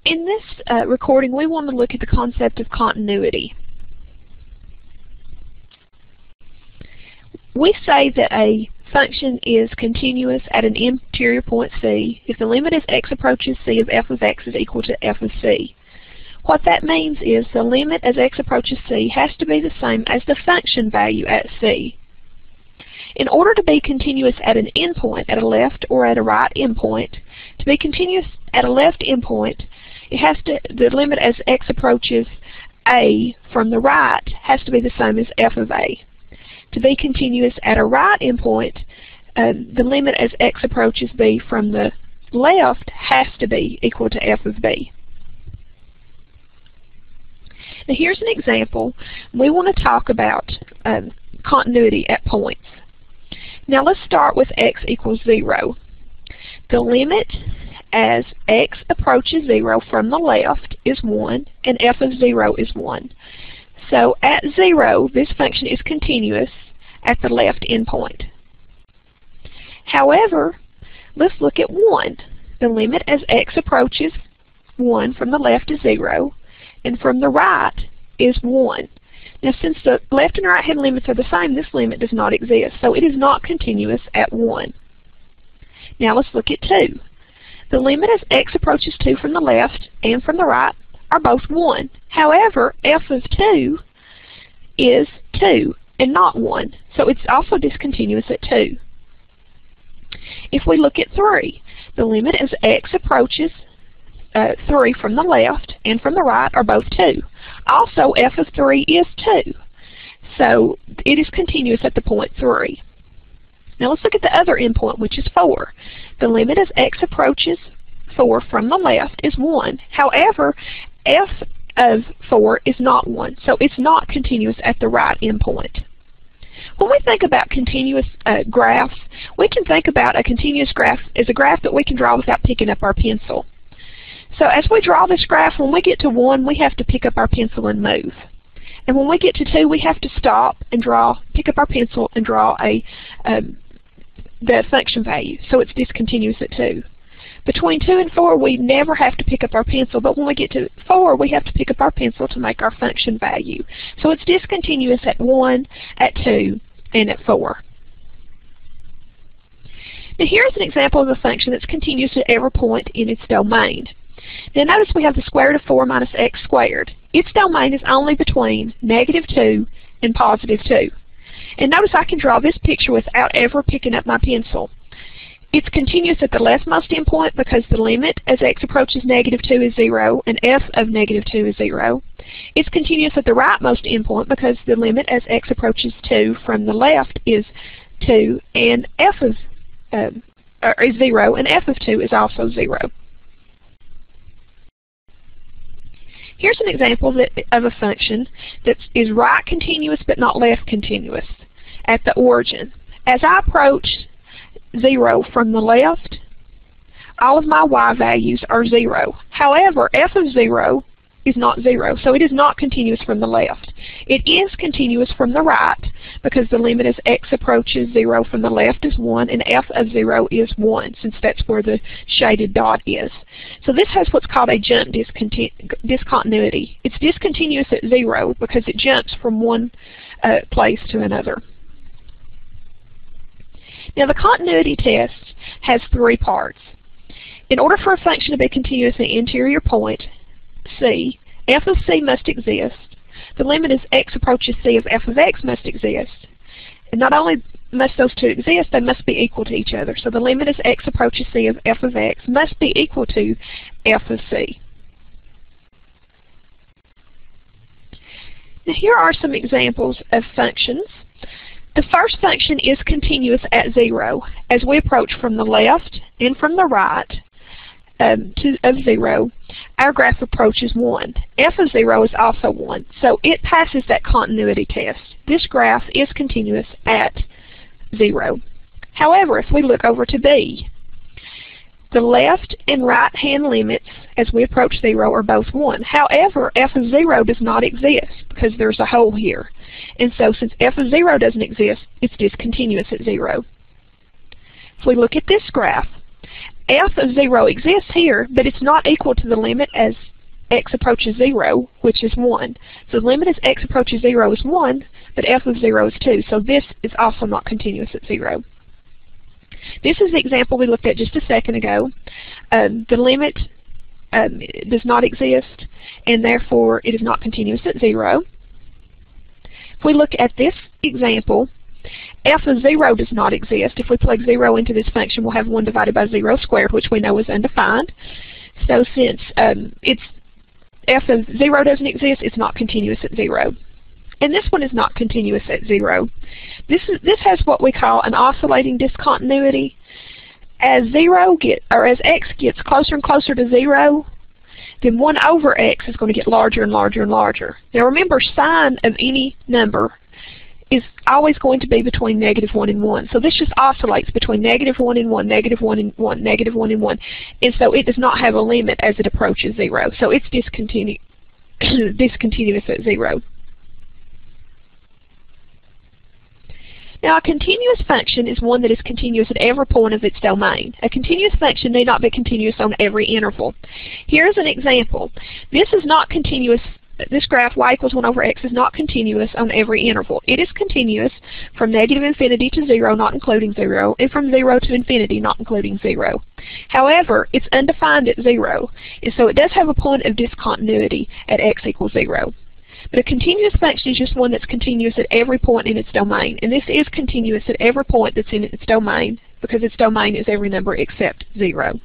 In this recording, we want to look at the concept of continuity. We say that a function is continuous at an interior point C if the limit as x approaches C of f of x is equal to f of C. What that means is the limit as x approaches C has to be the same as the function value at C. In order to be continuous at an endpoint, at a left or at a right endpoint, to be continuous at a left endpoint, the limit as x approaches A from the right has to be the same as f of A. To be continuous at a right endpoint, the limit as x approaches B from the left has to be equal to f of B. Now here's an example. We want to talk about continuity at points. Now let's start with x equals 0. The limit as x approaches 0 from the left is 1 and f of 0 is 1. So at 0, this function is continuous at the left endpoint. However, let's look at 1. The limit as x approaches 1 from the left is 0 and from the right is 1. Now since the left and right hand limits are the same, this limit does not exist, so it is not continuous at 1. Now let's look at 2. The limit as x approaches 2 from the left and from the right are both 1. However, f of 2 is 2 and not 1, so it's also discontinuous at 2. If we look at 3, the limit as x approaches 3 from the left and from the right are both 2. Also, f of 3 is 2, so it is continuous at the point 3. Now let's look at the other endpoint, which is 4. The limit as x approaches 4 from the left is 1. However, f of 4 is not 1, so it's not continuous at the right endpoint. When we think about continuous graphs, we can think about a continuous graph as a graph that we can draw without picking up our pencil. So as we draw this graph, when we get to 1, we have to pick up our pencil and move. And when we get to 2, we have to stop and pick up our pencil and draw the function value. So it's discontinuous at 2. Between 2 and 4, we never have to pick up our pencil, but when we get to 4, we have to pick up our pencil to make our function value. So it's discontinuous at 1, at 2, and at 4. Now here's an example of a function that's continuous at every point in its domain. Now notice we have the square root of 4 minus x squared. Its domain is only between -2 and +2. And notice I can draw this picture without ever picking up my pencil. It's continuous at the leftmost endpoint because the limit as x approaches -2 is 0 and f of -2 is 0. It's continuous at the rightmost endpoint because the limit as x approaches 2 from the left is 2 and f of is 0 and f of 2 is also 0. Here's an example of a function that is right continuous but not left continuous at the origin. As I approach 0 from the left, all of my y values are 0. However, f of 0 is not 0, so it is not continuous from the left. It is continuous from the right because the limit as x approaches 0 from the left is 1 and f of 0 is 1, since that's where the shaded dot is. So this has what's called a jump discontinuity. It's discontinuous at 0 because it jumps from one place to another. Now the continuity test has 3 parts. In order for a function to be continuous at the interior point C, f of C must exist. The limit as x approaches C of f of x must exist. And not only must those two exist, they must be equal to each other. So the limit as x approaches C of f of x must be equal to f of C. Now here are some examples of functions. The first function is continuous at 0. As we approach from the left and from the right of 0, our graph approaches 1. f of 0 is also 1, so it passes that continuity test. This graph is continuous at 0. However, if we look over to B, the left and right hand limits as we approach 0 are both 1. However, f of 0 does not exist because there's a hole here. And so since f of 0 doesn't exist, it's discontinuous at 0. If we look at this graph, f of 0 exists here, but it's not equal to the limit as x approaches 0, which is 1. So the limit as x approaches 0 is 1, but f of 0 is 2. So this is also not continuous at 0. This is the example we looked at just a second ago. The limit does not exist, and therefore it is not continuous at 0. If we look at this example, f of 0 does not exist. If we plug 0 into this function, we'll have 1 divided by 0 squared, which we know is undefined. So since f of 0 doesn't exist, it's not continuous at 0. And this one is not continuous at 0. This has what we call an oscillating discontinuity. As x gets closer and closer to 0, then 1 over x is going to get larger and larger and larger. Now remember, sign of any number is always going to be between -1 and 1. So this just oscillates between -1 and 1, -1 and 1, -1 and 1. And so it does not have a limit as it approaches 0. So it's discontinuous at 0. Now a continuous function is one that is continuous at every point of its domain. A continuous function need not be continuous on every interval. Here's an example. This is not continuous. This graph y equals 1 over x is not continuous on every interval. It is continuous from -infinity to 0, not including 0, and from 0 to infinity, not including 0. However, it's undefined at 0, and so it does have a point of discontinuity at x equals 0. But a continuous function is just one that's continuous at every point in its domain, and this is continuous at every point that's in its domain, because its domain is every number except 0.